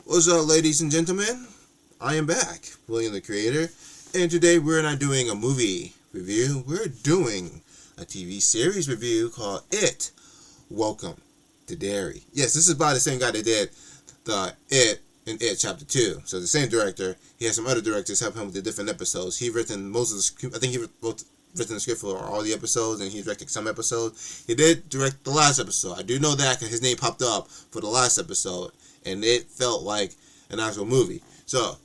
What's up, ladies and gentlemen? I am back, William the Creator, and today we're not doing a movie review. We're doing a TV series review called It. Welcome to Derry. Yes, this is by the same guy that did the It and It Chapter 2. So the same director. He has some other directors help him with the different episodes. He written most of the script. I think he wrote written the script for all the episodes, and he directed some episodes. He did direct the last episode. I do know that because his name popped up for the last episode, and it felt like an actual movie. So,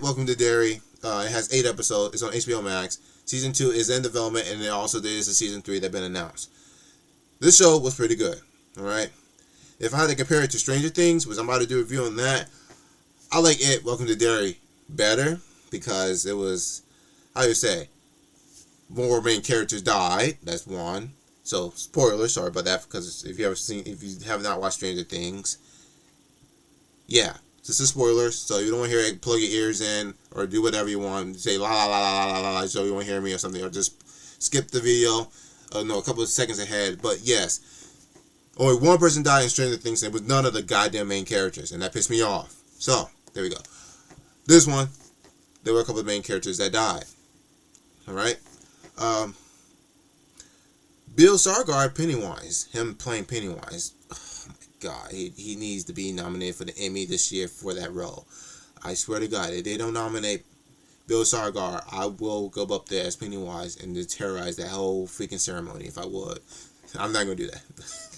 Welcome to Derry. It has 8 episodes. It's on HBO Max. Season 2 is in development, and there also there is a Season 3 that's been announced. This show was pretty good, alright? If I had to compare it to Stranger Things, which I'm about to do a review on that, I like Welcome to Derry better because it was, how do you say, more main characters died. That's one. So, spoiler, sorry about that, because if you have not watched Stranger Things, yeah, this is spoilers, so you don't want to hear it, plug your ears in, or do whatever you want, say la la la la la la la, so you won't hear me or something, or just skip the video, a couple of seconds ahead. But yes, only one person died in Stranger Things, and it was none of the goddamn main characters, and that pissed me off. So, there we go. This one, there were a couple of main characters that died. Alright? Bill Skarsgård, Pennywise, him playing Pennywise, oh my god, he needs to be nominated for the Emmy this year for that role. I swear to God, if they don't nominate Bill Skarsgård, I will go up there as Pennywise and to terrorize that whole freaking ceremony if I would. I'm not going to do that.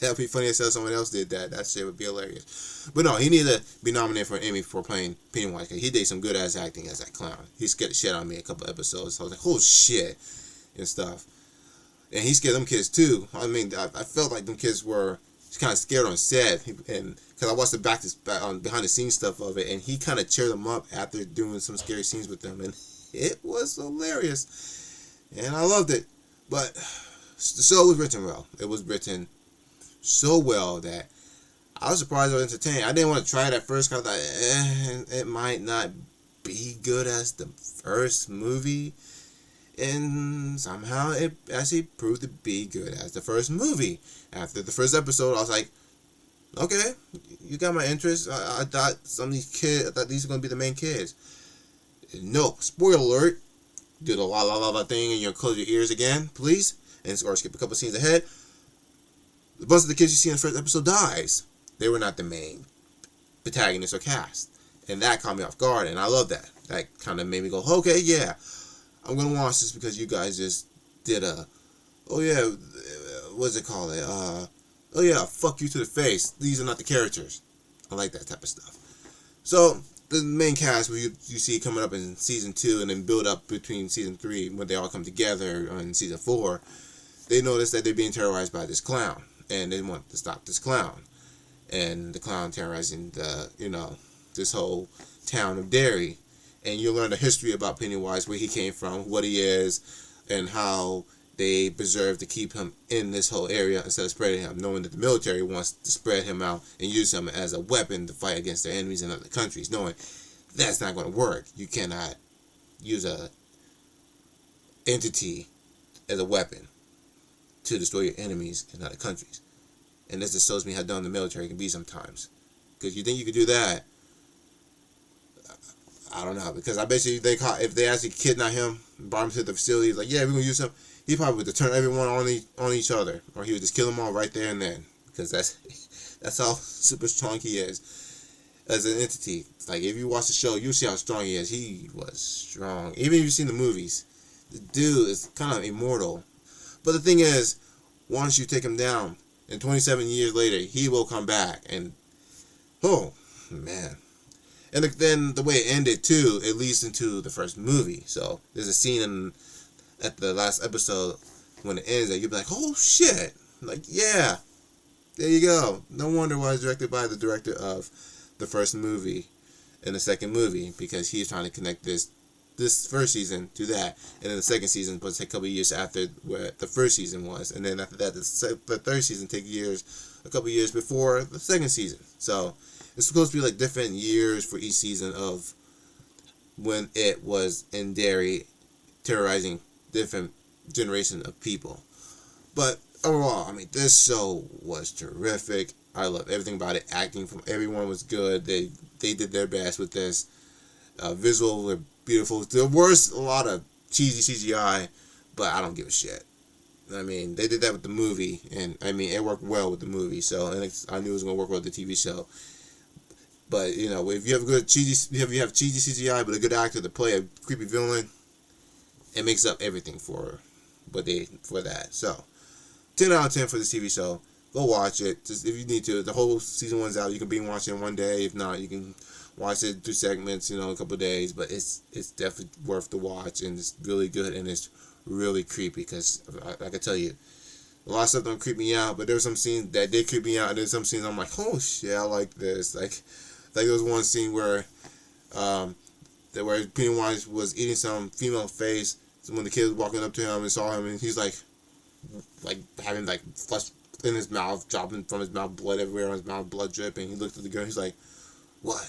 That would be funny if someone else did that. That shit would be hilarious. But no, he needs to be nominated for an Emmy for playing Pennywise, because he did some good ass acting as that clown. He scared the shit out of me a couple episodes. So I was like, oh shit, and stuff. And he scared them kids too. I mean, I felt like them kids were kind of scared on set, and because I watched the behind the scenes stuff of it, and he kind of cheered them up after doing some scary scenes with them, and it was hilarious, and I loved it. But the show was written well. It was written so well that I was surprised I was entertained. I didn't want to try it at first because I thought it might not be good as the first movie. And somehow it actually proved to be good as the first movie. After the first episode, I was like, okay, you got my interest. I thought some of these kids, I thought these were going to be the main kids. No, spoiler alert. Do the la la la la thing and you close your ears again, please. Or skip a couple scenes ahead. The bunch of the kids you see in the first episode dies. They were not the main protagonist or cast. And that caught me off guard, and I love that. That kind of made me go, okay, yeah, I'm going to watch this because you guys just did what's it called? Fuck you to the face. These are not the characters. I like that type of stuff. So, the main cast you see coming up in Season 2 and then build up between Season 3 when they all come together in Season 4, they notice that they're being terrorized by this clown, and they want to stop this clown. And the clown terrorizing this whole town of Derry. And you'll learn the history about Pennywise, where he came from, what he is, and how they preserve to keep him in this whole area instead of spreading him, knowing that the military wants to spread him out and use him as a weapon to fight against their enemies in other countries, knowing that's not going to work. You cannot use a entity as a weapon to destroy your enemies in other countries. And this just shows me how dumb the military can be sometimes. Because you think you could do that, I don't know, because I bet you if they actually kidnap him, brought him to the facility, like, yeah, we're going to use him, he probably would turn everyone on each other, or he would just kill them all right there and then, because that's how super strong he is as an entity. Like, if you watch the show, you'll see how strong he is. He was strong. Even if you've seen the movies, the dude is kind of immortal. But the thing is, once you take him down, and 27 years later, he will come back, and, oh, man. And then the way it ended, too, it leads into the first movie. So, there's a scene at the last episode when it ends that you'll be like, oh, shit. Like, yeah. There you go. No wonder why it's directed by the director of the first movie and the second movie. Because he's trying to connect this first season to that. And then the second season will take a couple of years after where the first season was. And then after that, the third season take a couple of years before the second season. So, it's supposed to be like different years for each season of when it was in Derry terrorizing different generation of people. But overall, I mean, this show was terrific. I loved everything about it. Acting from everyone was good. They they did their best with this. Visual were beautiful. There was a lot of cheesy CGI, but I don't give a shit. I mean, they did that with the movie, and I mean, it worked well with the movie. So, and I knew it was gonna work well with the TV show. But you know, if you have good cheesy, if you have cheesy CGI, but a good actor to play a creepy villain, it makes up everything for that. So, 10 out of 10 for this TV show. Go watch it. Just if you need to. The whole season 1's out. You can binge watch it in one day. If not, you can watch it through segments. You know, a couple of days. But it's definitely worth the watch, and it's really good, and it's really creepy because I can tell you, a lot of stuff don't creep me out, but there's some scenes that did creep me out, and there's some scenes I'm like, oh shit, I like this. Like there was one scene where where Pennywise was eating some female face. So when the kid was walking up to him and saw him, and he's like having like flesh in his mouth, dropping from his mouth, blood everywhere on his mouth, blood dripping. He looked at the girl, he's like, "What?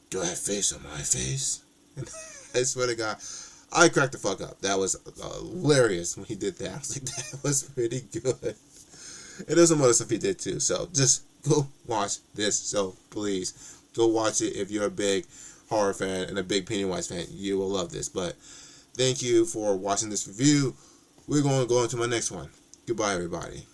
Do I have face on my face?" And I swear to God, I cracked the fuck up. That was hilarious when he did that. I was like, that was pretty good. And there's some other stuff he did too. So just go watch this. So please go watch it if you're a big horror fan and a big Pennywise fan. You will love this. But thank you for watching this review. We're going to go into my next one. Goodbye, everybody.